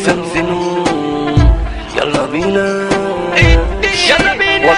هيستنزلوا. يلا بينا يلا بينا.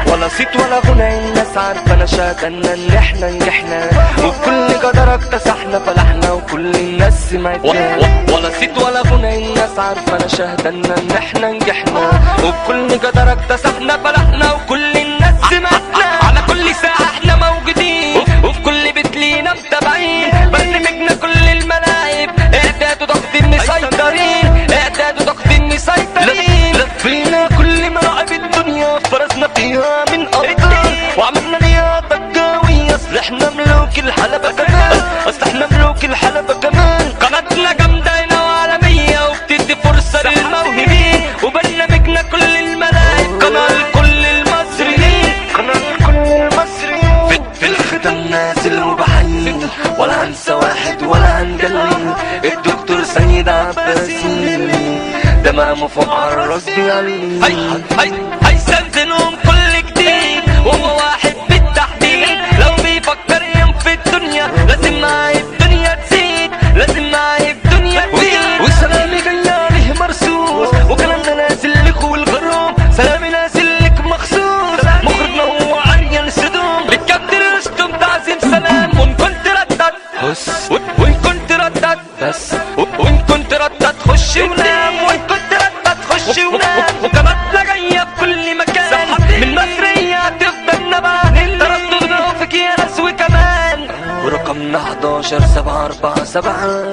ولا صيت ولا غنى، الناس عارفة نشاطنا ان احنا نجحنا، وبكل جدارة اكتسحنا فلحنا وكل الناس سمعتنا. ولا صيت ولا غنى، الناس عارفة نشاطنا ان احنا نجحنا، وبكل جدارة اكتسحنا فلحنا وكل الناس سمعتنا. على كل ساعة احنا موجودين، وفي كل بيت لينا متابعين، برنامجنا كل الملاعب، اعداد وضغط مسيطرين، اعداد وضغط مسيطرين. لفينا كل ملاعب الدنيا، فرزنا فيها من أبطال، وعملنا ليها ضجاوية. اصل احنا ملوك الحلبة كمان، اصل احنا ملوك الحلبة كمان. قناتنا جامدة هنا وعالمية، وبتدي فرصة للموهوبين، وبرنامجنا كل الملاعب، قناة لكل المصريين، قناة لكل المصريين. في الختام نازل وبحيي، ولا هنسى واحد ولا هنجلي، الدكتور سيد عباسي، ده مقامه فوق عالراس بيعلي. هيستنزلهم كل جديد، وهو واحد بالتحديد، لو بيفكر ينفي الدنيا لازم معايا الدنيا تزيد، لازم معايا الدنيا تزيد. وسلامي جاي عليه مرسوس، وكلامنا نازل لك والغرام، سلامي نازل لك مخصوص، مخرجنا هو عريان سدوم، بالكابتن رستم تعظيم سلام. وان كنت ردت بص، وان كنت ردت بس، وان كنت ردت خش ونام، وان كنت ردت خش ونام. وكماتنا جاية في كل مكان، من مصرية هتفضل نبان، ترددنا فيك يا ناس وكمان. ورقمنا 11747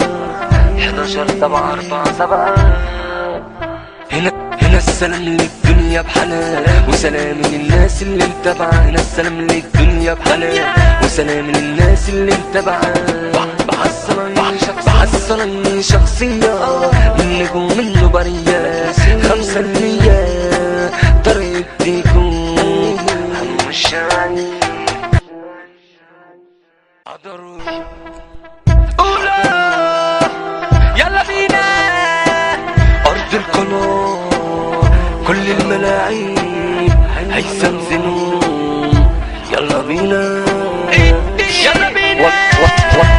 11747. هنا السلام للدنيا بحلال، وسلام للناس اللي متابعة. هنا السلام للدنيا بحلال، وسلام للناس اللي متابعة. بحصلني شخصية من نجوم النبرية، 5% طريق ديكو همشاني قدروا. أولى يلا بينا أرض القناة، كل الملاعب هيستنزلوا. يلا بينا يلا بينا.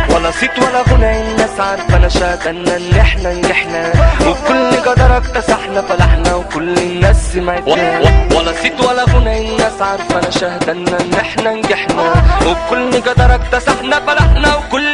ولا صيت ولا غنى، الناس عارفة نشاطنا ان احنا نجحنا، وبكل جدارة اكتسحنا فلحنا وكل الناس سمعتنا. ولا صيت ولا غنى، الناس عارفة نشاطنا ان احنا نجحنا، وبكل جدارة اكتسحنا فلحنا وكل